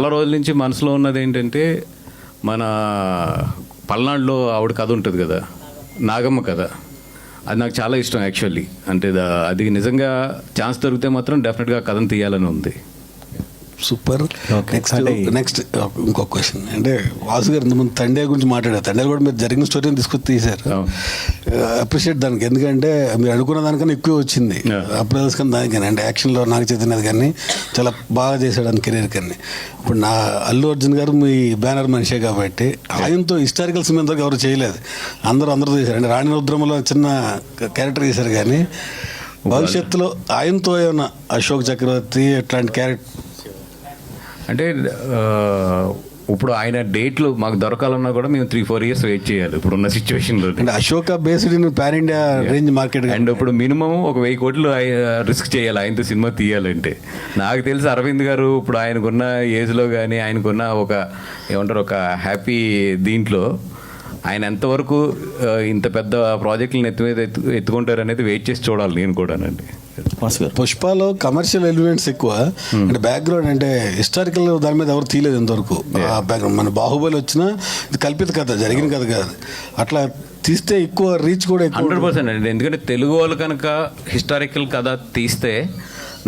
చాలా రోజుల నుంచి మనసులో ఉన్నది ఏంటంటే మన పల్నాడులో ఆవిడ కథ ఉంటుంది కదా, నాగమ్మ కథ. అది నాకు చాలా ఇష్టం యాక్చువల్లీ. అంటే అది నిజంగా ఛాన్స్ దొరికితే మాత్రం డెఫినెట్గా కథను తీయాలని ఉంది. సూపర్. నెక్స్ట్ ఇంకొక క్వశ్చన్. అంటే వాసు గారు ఇంతకుముందు తండే గురించి మాట్లాడారు. తండే కూడా మీరు జరిగిన స్టోరీని తీసుకొచ్చి తీశారు. అప్రిషియేట్ దానికి. ఎందుకంటే మీరు అనుకున్న దానికన్నా ఎక్కువ వచ్చింది. అప్పుడు తెలుసుకున్న దానికని అంటే యాక్షన్లో నాకు చెందినది కానీ చాలా బాగా చేశాడు అని కెరీర్ కానీ. ఇప్పుడు నా అల్లు అర్జున్ గారు మీ బ్యానర్ మనిషే కాబట్టి ఆయనతో హిస్టారికల్ సినిమాతో ఎవరు చేయలేదు. అందరూ చేశారు. అంటే రాణి రుద్రమలో చిన్న క్యారెక్టర్ చేశారు కానీ భవిష్యత్తులో ఆయనతో ఏమన్నా అశోక్ చక్రవర్తి అట్లాంటి క్యారెక్టర్ అంటే ఇప్పుడు ఆయన డేట్లు మాకు దొరకాలన్నా కూడా మేము 3-4 years వెయిట్ చేయాలి ఇప్పుడున్న సిచ్యువేషన్లో. అంటే Ashoka based in pan India range market. And ఇప్పుడు మినిమం ఒక 1000 కోట్లు రిస్క్ చేయాలి ఆయనతో సినిమా తీయాలంటే. నాకు తెలిసి అరవింద్ గారు ఇప్పుడు ఆయనకున్న ఏజ్లో కానీ ఆయనకున్న ఒక ఏమంటారు ఒక హ్యాపీ దీంట్లో ఆయన ఎంతవరకు ఇంత పెద్ద ప్రాజెక్టులను ఎత్తుకుంటారు అనేది వెయిట్ చేసి చూడాలి నేను కూడానండి. పుష్పలో కమర్షియల్ ఎలిమెంట్స్ ఎక్కువ. అంటే బ్యాక్గ్రౌండ్ అంటే హిస్టారికల్ దాని మీద ఎవరు తీయలేదు ఇంతవరకు. బ్యాక్గ్రౌండ్ మన బాహుబలి వచ్చినా ఇది కల్పిత కథ, జరిగిన కథ కాదు. అట్లా తీస్తే ఎక్కువ రీచ్ కూడా 100% అండి. ఎందుకంటే తెలుగు వాళ్ళు కనుక హిస్టారికల్ కథ తీస్తే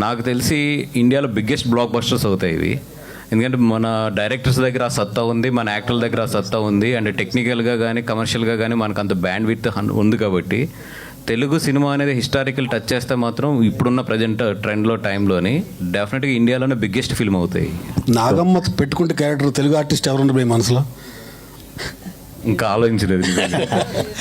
నాకు తెలిసి ఇండియాలో బిగ్గెస్ట్ బ్లాక్ బస్టర్స్ అవుతాయి ఇవి. ఎందుకంటే మన డైరెక్టర్స్ దగ్గర ఆ సత్తా ఉంది, మన యాక్టర్ల దగ్గర ఆ సత్తా ఉంది. అండ్ టెక్నికల్గా కానీ కమర్షియల్గా కానీ మనకు అంత బ్యాండ్ విడ్త్ ఉంది. కాబట్టి తెలుగు సినిమా అనేది హిస్టారికల్ టచ్ చేస్తే మాత్రం ఇప్పుడున్న ప్రజెంట్ ట్రెండ్లో టైంలోని డెఫినెట్గా ఇండియాలోనే బిగ్గెస్ట్ ఫిల్మ్ అవుతాయి. నాగమ్మ పెట్టుకుంటే క్యారెక్టర్ తెలుగు ఆర్టిస్ట్ ఎవరుండే మనసులో ఇంకా ఆలోచించలేదు.